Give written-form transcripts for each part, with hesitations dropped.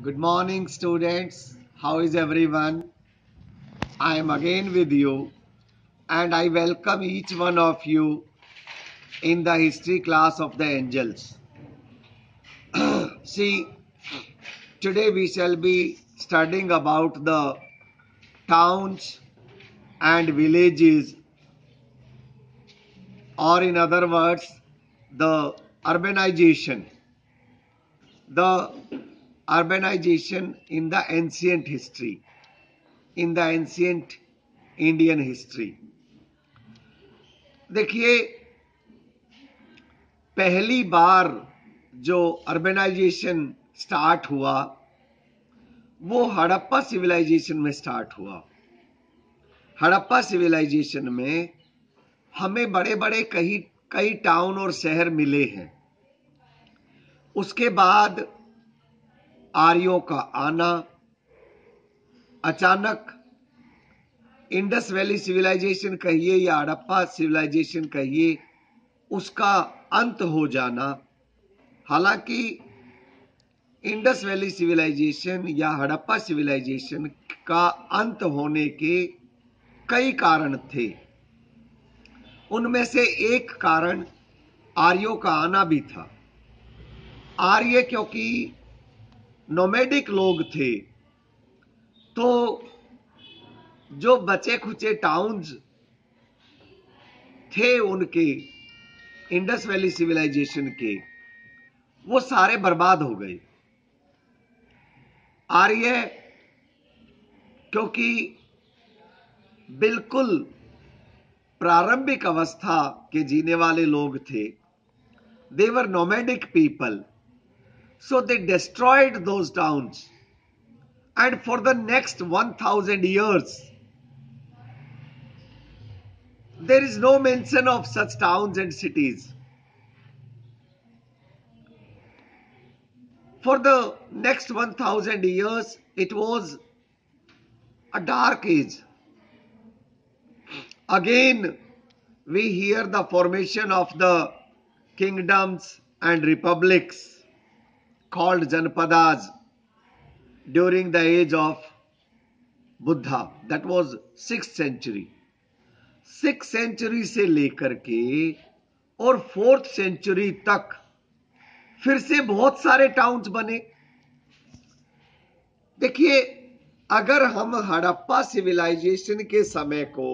Good morning, students. How is everyone? I am again with you, and I welcome each one of you in the history class of the angels. See, today we shall be studying about the towns and villages, or in other words, the urbanization. The urbanization in the ancient history, in the ancient Indian history. देखिए, पहली बार जो urbanisation start हुआ वो Harappa civilisation में start हुआ। Harappa civilisation में हमें बड़े बड़े कई टाउन और शहर मिले हैं। उसके बाद आर्यों का आना, अचानक इंडस वैली सिविलाइजेशन कहिए या हड़प्पा सिविलाइजेशन कहिए, उसका अंत हो जाना। हालांकि इंडस वैली सिविलाइजेशन या हड़प्पा सिविलाइजेशन का अंत होने के कई कारण थे। उनमें से एक कारण आर्यों का आना भी था। आर्य क्योंकि नोमैडिक लोग थे, तो जो बचे खुचे टाउन्स थे उनके इंडस वैली सिविलाइजेशन के, वो सारे बर्बाद हो गए। आर्य क्योंकि बिल्कुल प्रारंभिक अवस्था के जीने वाले लोग थे, they were nomadic people, so they destroyed those towns, and for the next 1000 years there is no mention of such towns and cities. For the next 1000 years it was a dark age. Again we hear the formation of the kingdoms and republics called Janapadas during the age of Buddha. That was 6th century. 6th century से लेकर के और 4th century तक फिर से बहुत सारे towns बने। देखिए, अगर हम हड़प्पा सिविलाइजेशन के समय को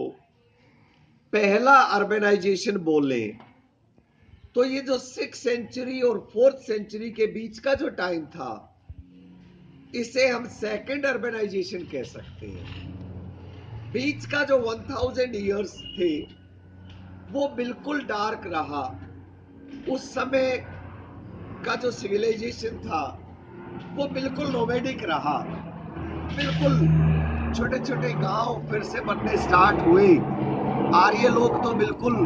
पहला अर्बनाइजेशन बोले, तो ये जो 6th सेंचुरी और 4th सेंचुरी के बीच का जो टाइम था, इसे हम सेकंड अर्बनाइजेशन कह सकते हैं। बीच का जो 1000 इयर्स थे वो बिल्कुल डार्क रहा। उस समय का जो सिविलाइजेशन था वो बिल्कुल नोमैडिक रहा। बिल्कुल छोटे छोटे गांव फिर से बनने स्टार्ट हुए। आर्य लोग तो बिल्कुल,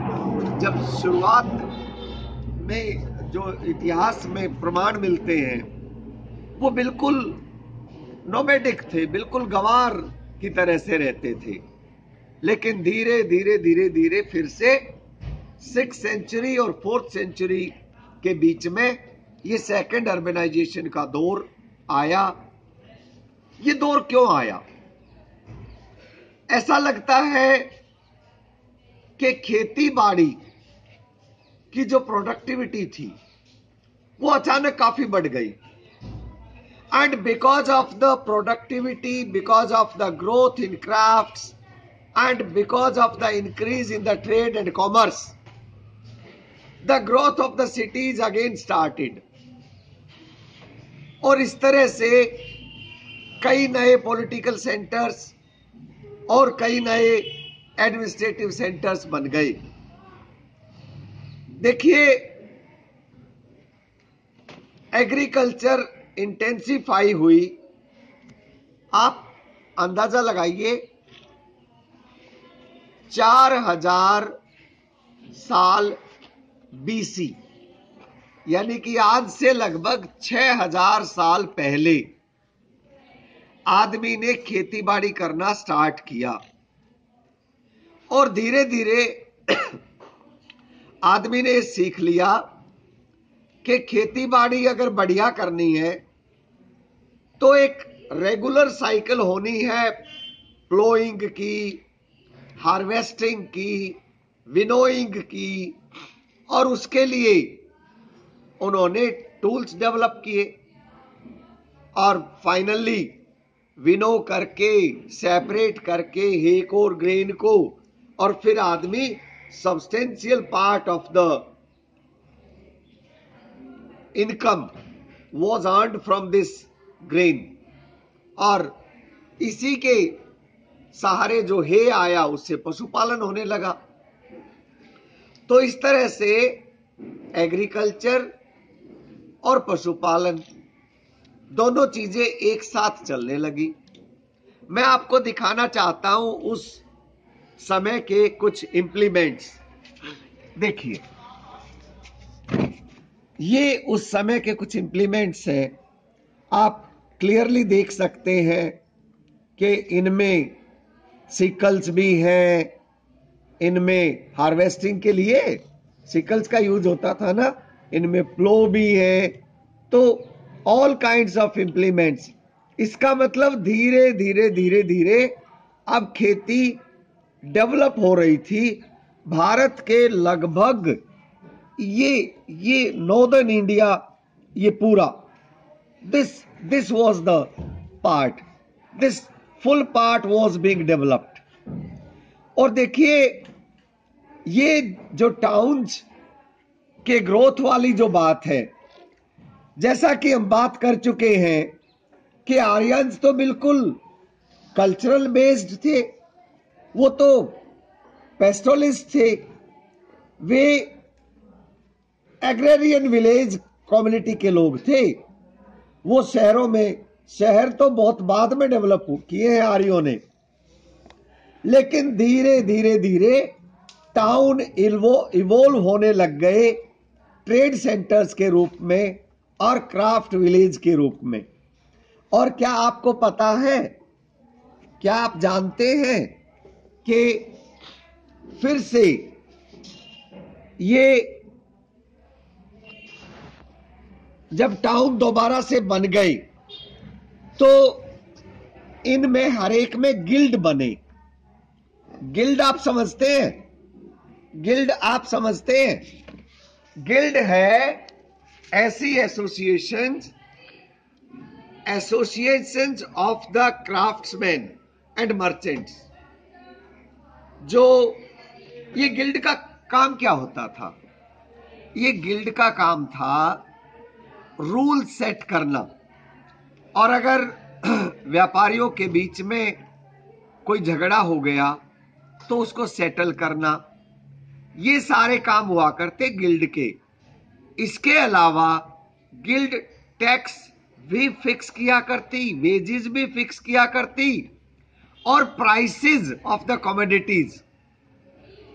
जब शुरुआत में जो इतिहास में प्रमाण मिलते हैं, वो बिल्कुल नोमैडिक थे, बिल्कुल गंवार की तरह से रहते थे। लेकिन धीरे धीरे धीरे धीरे फिर से 6th सेंचुरी और 4th सेंचुरी के बीच में ये सेकंड अर्बनाइजेशन का दौर आया। ये दौर क्यों आया? ऐसा लगता है कि खेती बाड़ी की जो प्रोडक्टिविटी थी वो अचानक काफी बढ़ गई, and because of the productivity, because of the growth in crafts, and because of the increase in the trade and commerce, the growth of the cities again started. और इस तरह से कई नए पॉलिटिकल सेंटर्स और कई नए एडमिनिस्ट्रेटिव सेंटर्स बन गए। देखिए, एग्रीकल्चर इंटेंसिफाई हुई। आप अंदाजा लगाइए, 4000 साल बीसी, यानी कि आज से लगभग 6000 साल पहले आदमी ने खेतीबाड़ी करना स्टार्ट किया। और धीरे धीरे आदमी ने सीख लिया कि खेतीबाड़ी अगर बढ़िया करनी है तो एक रेगुलर साइकिल होनी है प्लोइंग की, हार्वेस्टिंग की, विनोइंग की, और उसके लिए उन्होंने टूल्स डेवलप किए और फाइनली विनो करके सेपरेट करके हे को और ग्रेन को, और फिर आदमी substantial part of the income was earned from this grain, और इसी के सहारे जो हे आया उससे पशुपालन होने लगा। तो इस तरह से एग्रीकल्चर और पशुपालन दोनों चीजें एक साथ चलने लगी। मैं आपको दिखाना चाहता हूं उस समय के कुछ इंप्लीमेंट्स। देखिए, ये उस समय के कुछ इंप्लीमेंट्स हैं। आप क्लियरली देख सकते हैं कि इनमें सिकल्स भी हैं, इनमें हार्वेस्टिंग के लिए सिकल्स का यूज होता था ना, इनमें प्लो भी है। तो ऑल काइंड्स ऑफ इंप्लीमेंट्स। इसका मतलब धीरे धीरे धीरे धीरे अब खेती डेवलप हो रही थी। भारत के लगभग ये नॉर्दर्न इंडिया, ये पूरा this was the part, this full part was being developed. और देखिए, ये जो टाउन्स के ग्रोथ वाली जो बात है, जैसा कि हम बात कर चुके हैं कि आर्यंस तो बिल्कुल कल्चरल बेस्ड थे, वो तो पेस्टोलिस्ट थे, वे एग्रेरियन विलेज कम्युनिटी के लोग थे। वो शहरों में, शहर तो बहुत बाद में डेवलप किए हैं आर्यों ने, लेकिन धीरे धीरे धीरे टाउन इवोल्व होने लग गए ट्रेड सेंटर्स के रूप में और क्राफ्ट विलेज के रूप में। और क्या आपको पता है, क्या आप जानते हैं कि फिर से ये जब टाउन दोबारा से बन गए तो इनमें हर एक में गिल्ड बने। गिल्ड आप समझते हैं? गिल्ड आप समझते हैं? गिल्ड है ऐसी associations of the craftsman and merchants. जो ये गिल्ड का काम क्या होता था? ये गिल्ड का काम था रूल सेट करना, और अगर व्यापारियों के बीच में कोई झगड़ा हो गया तो उसको सेटल करना। ये सारे काम हुआ करते गिल्ड के। इसके अलावा गिल्ड टैक्स भी फिक्स किया करती, वेजेस भी फिक्स किया करती, और प्राइसेस ऑफ द कमोडिटीज।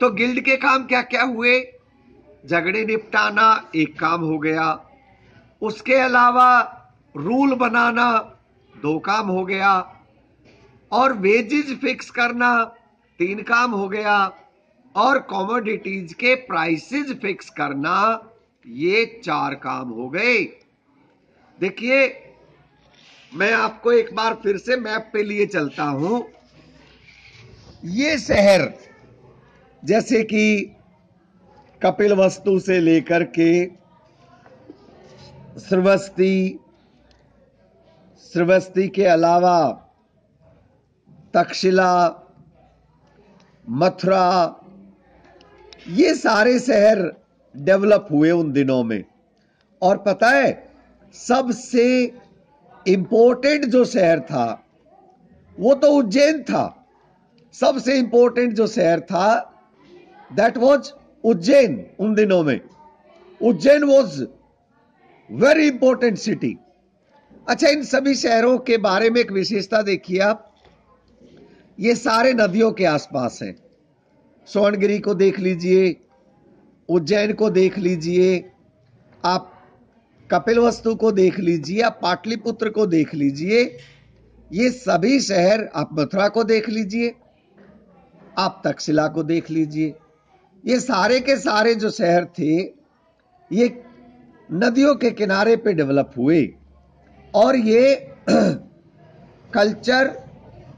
तो गिल्ड के काम क्या क्या हुए? झगड़े निपटाना एक काम हो गया, उसके अलावा रूल बनाना 2 काम हो गया, और वेजेस फिक्स करना 3 काम हो गया, और कमोडिटीज के प्राइसेस फिक्स करना ये 4 काम हो गए। देखिए, मैं आपको एक बार फिर से मैप पे लिए चलता हूं। ये शहर जैसे कि कपिलवस्तु से लेकर के श्रावस्ती के अलावा तक्षशिला, मथुरा, ये सारे शहर डेवलप हुए उन दिनों में। और पता है, सबसे इंपॉर्टेंट जो शहर था वो तो उज्जैन था। सबसे इंपॉर्टेंट जो शहर था दैट वाज उज्जैन। उन दिनों में Ujjain was very important city. अच्छा, इन सभी शहरों के बारे में एक विशेषता देखिए आप, ये सारे नदियों के आसपास हैं। स्वर्णगिरी को देख लीजिए, उज्जैन को देख लीजिए, आप कपिलवस्तु को देख लीजिए, आप पाटलिपुत्र को देख लीजिए, ये सभी शहर, आप मथुरा को देख लीजिए, आप तक्षशिला को देख लीजिए, ये सारे के सारे जो शहर थे ये नदियों के किनारे पे डेवलप हुए। और ये कल्चर,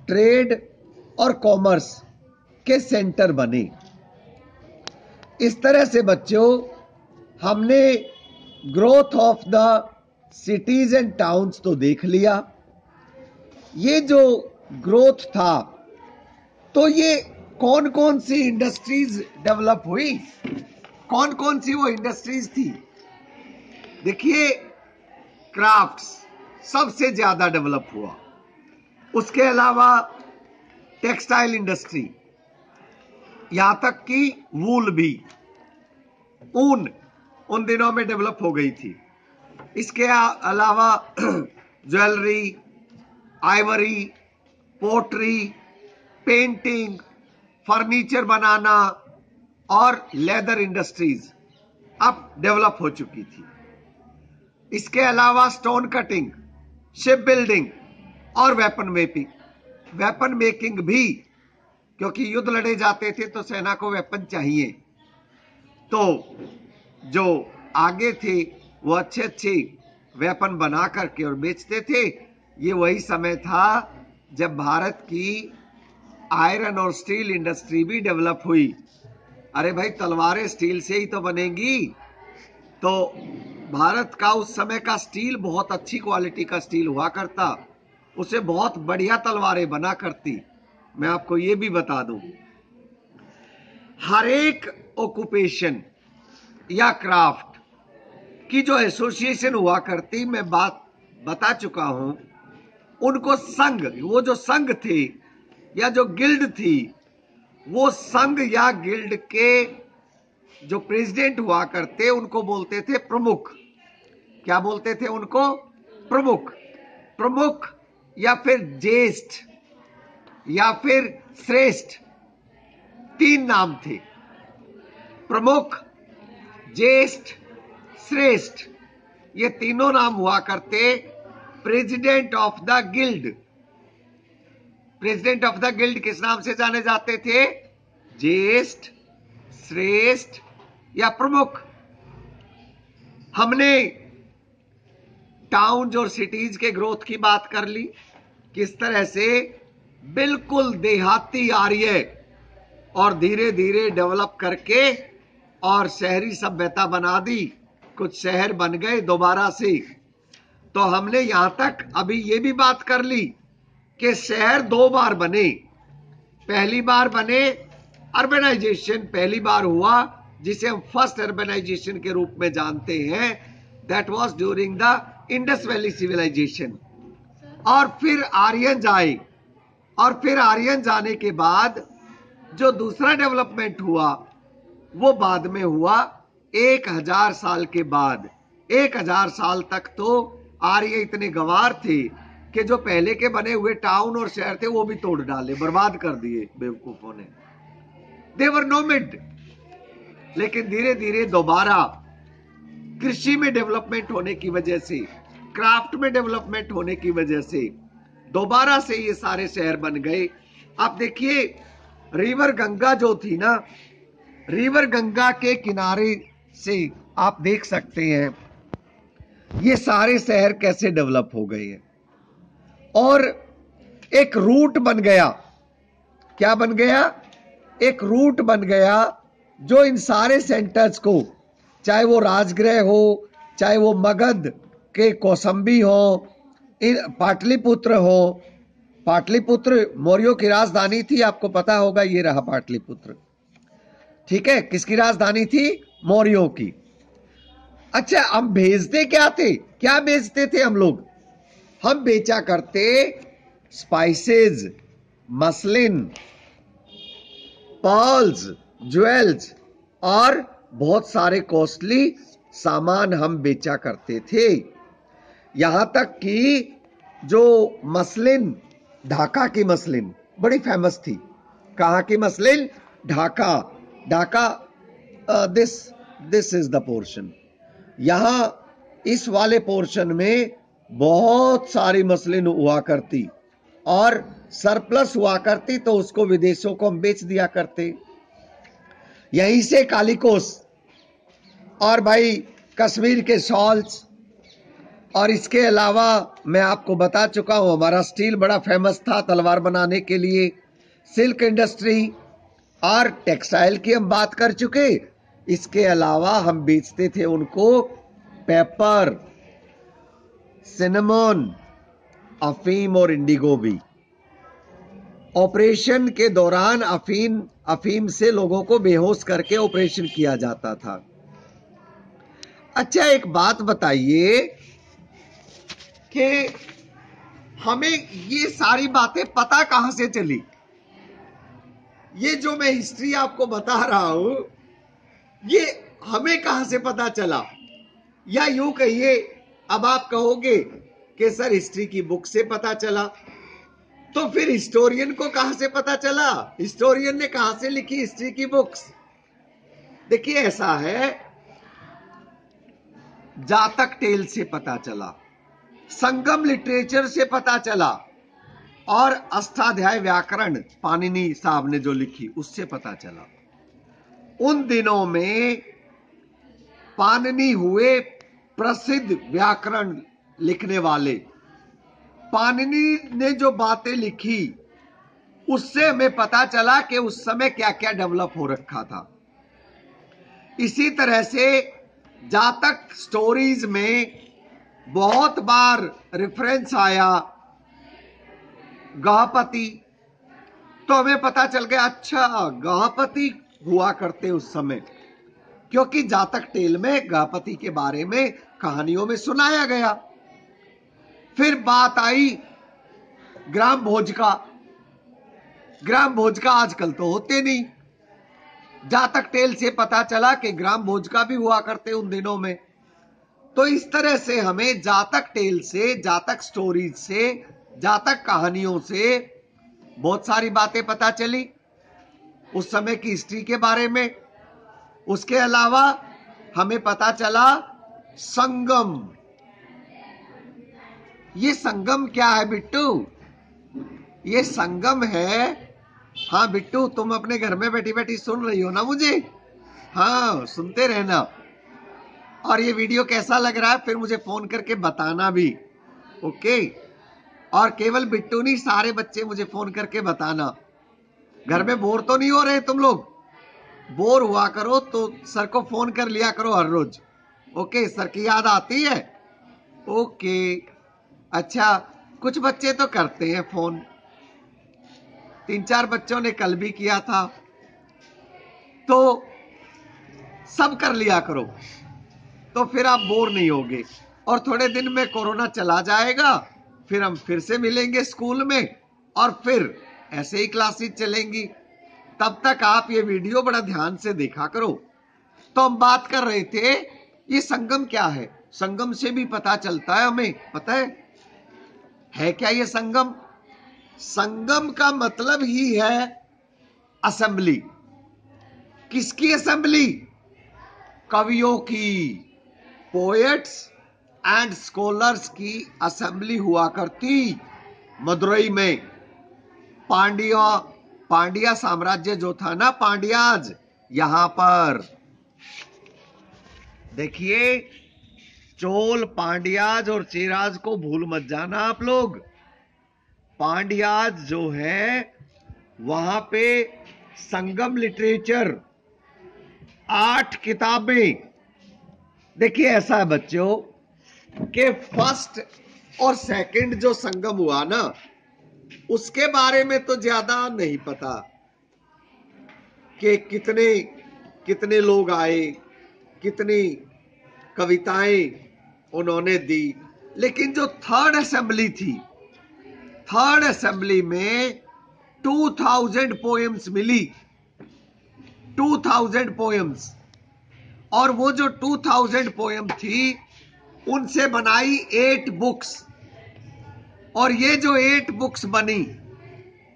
ट्रेड और कॉमर्स के सेंटर बने। इस तरह से बच्चों हमने growth of the cities and towns तो देख लिया। ये जो ग्रोथ था तो ये कौन कौन सी इंडस्ट्रीज डेवलप हुई, कौन कौन सी वो इंडस्ट्रीज थी? देखिए, क्राफ्ट्स सबसे ज्यादा डेवलप हुआ, उसके अलावा टेक्सटाइल इंडस्ट्री, यहां तक कि वूल भी, ऊन उन दिनों में डेवलप हो गई थी। इसके अलावा jewellery, ivory, pottery, painting, furniture बनाना और लेदर इंडस्ट्रीज अब डेवलप हो चुकी थी। इसके अलावा स्टोन कटिंग, शिप बिल्डिंग और वेपन मेकिंग भी, क्योंकि युद्ध लड़े जाते थे तो सेना को वेपन चाहिए, तो जो आगे थे वो अच्छे अच्छे वेपन बना करके और बेचते थे। ये वही समय था जब भारत की आयरन और स्टील इंडस्ट्री भी डेवलप हुई। अरे भाई, तलवारें स्टील से ही तो बनेंगी, तो भारत का उस समय का स्टील बहुत अच्छी क्वालिटी का स्टील हुआ करता, उसे बहुत बढ़िया तलवारें बना करती। मैं आपको ये भी बता दूं, हर एक ऑक्यूपेशन या क्राफ्ट की जो एसोसिएशन हुआ करती, मैं बात बता चुका हूं, उनको संघ, वो जो संघ थे या जो गिल्ड थी, वो संघ या गिल्ड के जो प्रेसिडेंट हुआ करते उनको बोलते थे प्रमुख। क्या बोलते थे उनको? प्रमुख। प्रमुख या फिर ज्येष्ठ या फिर श्रेष्ठ, तीन नाम थे, प्रमुख, ज्येष्ठ, श्रेष्ठ। ये तीनों नाम हुआ करते president of the guild. President of the guild किस नाम से जाने जाते थे? ज्येष्ठ, श्रेष्ठ या प्रमुख। हमने टाउन्स और सिटीज के ग्रोथ की बात कर ली, किस तरह से बिल्कुल देहाती आर्य और धीरे धीरे डेवलप करके और शहरी सभ्यता बना दी, कुछ शहर बन गए दोबारा से। तो हमने यहां तक अभी ये भी बात कर ली कि शहर दो बार बने। पहली बार बने, अर्बनाइजेशन पहली बार हुआ, जिसे हम फर्स्ट अर्बनाइजेशन के रूप में जानते हैं, that was during the Indus valley civilisation. और फिर आर्यन आए, और फिर आर्यन जाने के बाद जो दूसरा डेवलपमेंट हुआ वो बाद में हुआ 1000 साल के बाद। 1000 साल तक तो आर्य इतने गंवार थे कि जो पहले के बने हुए टाउन और शहर थे वो भी तोड़ डाले, बर्बाद कर दिए बेवकूफों ने। दे वर नोमैड। लेकिन धीरे धीरे दोबारा कृषि में डेवलपमेंट होने की वजह से, क्राफ्ट में डेवलपमेंट होने की वजह से दोबारा से ये सारे शहर बन गए। आप देखिए, रिवर गंगा जो थी ना, रिवर गंगा के किनारे से आप देख सकते हैं ये सारे शहर कैसे डेवलप हो गए हैं। और एक रूट बन गया। क्या बन गया? एक रूट बन गया जो इन सारे सेंटर्स को, चाहे वो राजगृह हो, चाहे वो मगध के कौसंबी हो, पाटलिपुत्र हो। पाटलिपुत्र मौर्यों की राजधानी थी, आपको पता होगा, ये रहा पाटलिपुत्र। ठीक है, किसकी राजधानी थी? मौर्यों की। अच्छा, हम भेजते क्या थे? क्या बेचते थे हम लोग? हम बेचा करते स्पाइसेस, मसलिन, पर्ल्स, ज्वेल्स और बहुत सारे कॉस्टली सामान हम बेचा करते थे। यहां तक कि जो मसलिन, ढाका की मसलिन बड़ी फेमस थी। कहां की muslin? Dhaka. Dhaka, this is the portion. यहां इस वाले पोर्शन में बहुत सारी मसलिन हुआ करती और सरप्लस हुआ करती, तो उसको विदेशों को हम बेच दिया करते। यहीं से कालीकोस और भाई कश्मीर के शॉल्स, और इसके अलावा मैं आपको बता चुका हूं, हमारा स्टील बड़ा फेमस था तलवार बनाने के लिए, सिल्क इंडस्ट्री और टेक्सटाइल की हम बात कर चुके। इसके अलावा हम बेचते थे उनको पेपर, सिनेमन, अफीम और इंडिगो भी। ऑपरेशन के दौरान अफीम से लोगों को बेहोश करके ऑपरेशन किया जाता था। अच्छा, एक बात बताइए कि हमें ये सारी बातें पता कहां से चली? ये जो मैं हिस्ट्री आपको बता रहा हूं, ये हमें कहां से पता चला? या यूं कहिए, अब आप कहोगे कि सर हिस्ट्री की बुक से पता चला, तो फिर हिस्टोरियन को कहां से पता चला? हिस्टोरियन ने कहां से लिखी हिस्ट्री की बुक्स? देखिए, ऐसा है, जातक टेल से पता चला, संगम लिटरेचर से पता चला, और अष्टाध्याय व्याकरण पाणिनि साहब ने जो लिखी उससे पता चला। उन दिनों में पाणिनि हुए प्रसिद्ध व्याकरण लिखने वाले। पाणिनि ने जो बातें लिखी उससे हमें पता चला कि उस समय क्या क्या डेवलप हो रखा था। इसी तरह से जातक स्टोरीज में बहुत बार रेफरेंस आया गहपति, तो हमें पता चल गया अच्छा गहपति हुआ करते उस समय, क्योंकि जातक टेल में गहपति के बारे में कहानियों में सुनाया गया। फिर बात आई ग्राम भोज का। ग्राम भोज का आजकल तो होते नहीं, जातक टेल से पता चला कि ग्राम भोज का भी हुआ करते उन दिनों में। तो इस तरह से हमें जातक टेल से, जातक स्टोरीज से, जातक कहानियों से बहुत सारी बातें पता चली उस समय की हिस्ट्री के बारे में। उसके अलावा हमें पता चला संगम। ये संगम क्या है बिट्टू? ये संगम है, हाँ बिट्टू, तुम अपने घर में बैठी बैठी सुन रही हो ना मुझे? हाँ, सुनते रहना। और ये वीडियो कैसा लग रहा है फिर मुझे फोन करके बताना भी, ओके? और केवल बिट्टू नहीं, सारे बच्चे मुझे फोन करके बताना। घर में बोर तो नहीं हो रहे तुम लोग? बोर हुआ करो तो सर को फोन कर लिया करो हर रोज, ओके? सर की याद आती है, ओके? अच्छा, कुछ बच्चे तो करते हैं फोन, 3-4 बच्चों ने कल भी किया था, तो सब कर लिया करो, तो फिर आप बोर नहीं होगे। और थोड़े दिन में कोरोना चला जाएगा, फिर हम फिर से मिलेंगे स्कूल में, और फिर ऐसे ही क्लासेस चलेंगी। तब तक आप ये वीडियो बड़ा ध्यान से देखा करो। तो हम बात कर रहे थे ये संगम क्या है। संगम से भी पता चलता है हमें, पता है क्या ये संगम? संगम का मतलब ही है असेंबली। किसकी असेंबली? कवियों की, पोएट्स एंड स्कॉलर्स की असेंबली हुआ करती मदुरई में। पांड्या साम्राज्य जो था ना, पांड्याज, यहां पर देखिए, चोल, पांड्याज और चेराज को भूल मत जाना आप लोग। पांड्याज जो है वहां पे संगम लिटरेचर 8 किताबें। देखिए, ऐसा है बच्चों कि फर्स्ट और सेकंड जो संगम हुआ ना, उसके बारे में तो ज्यादा नहीं पता कि कितने कितने लोग आए, कितनी कविताएं उन्होंने दी। लेकिन जो थर्ड असेंबली थी, थर्ड असेंबली में 2000 पोएम्स मिली, 2000 पोएम्स। और वो जो 2000 पोएम थी उनसे बनाई 8 बुक्स। और ये जो 8 बुक्स बनी,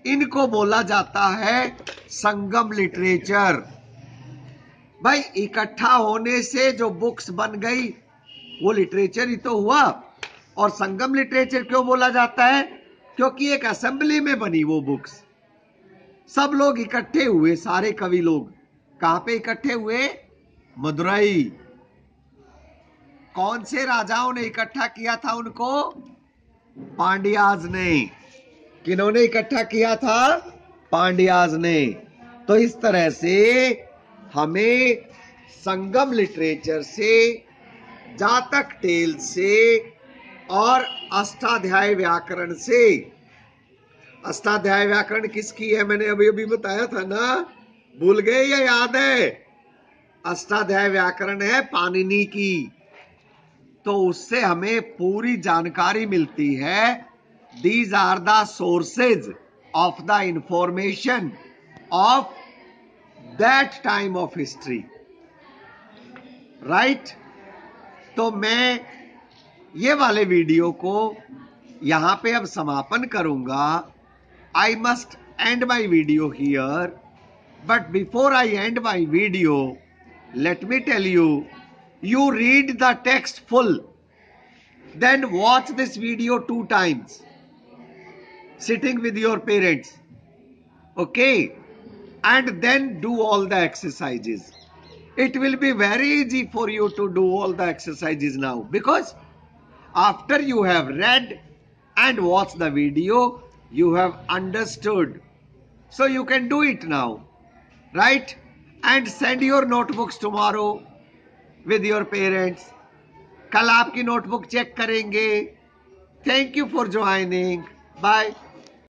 इनको बोला जाता है संगम लिटरेचर। भाई, इकट्ठा होने से जो बुक्स बन गई वो लिटरेचर ही तो हुआ। और संगम लिटरेचर क्यों बोला जाता है? क्योंकि एक असेंबली में बनी वो बुक्स। सब लोग इकट्ठे हुए, सारे कवि लोग कहां पे इकट्ठे हुए? मदुरई। कौन से राजाओं ने इकट्ठा किया था उनको? पांड्याज ने। किन्होंने इकट्ठा किया था? पांड्याज ने। तो इस तरह से हमें संगम लिटरेचर से, जातक टेल से और अष्टाध्यायी व्याकरण से, अष्टाध्यायी व्याकरण किसकी है मैंने अभी अभी बताया था ना, भूल गए या याद है? अष्टाध्यायी व्याकरण है पाणिनि की। तो उससे हमें पूरी जानकारी मिलती है। These are the sources of the information of that time of history, right. तो मैं ये वाले वीडियो को यहां पे अब समापन करूंगा। I must end my video here, but before I end my video, let me tell you, you read the text full, then watch this video 2 times, sitting with your parents, okay? And then do all the exercises. It will be very easy for you to do all the exercises now, because after you have read and watched the video, you have understood. So you can do it now, right? And send your notebooks tomorrow with your parents. कल आपकी notebook check करेंगे. Thank you for joining. Bye.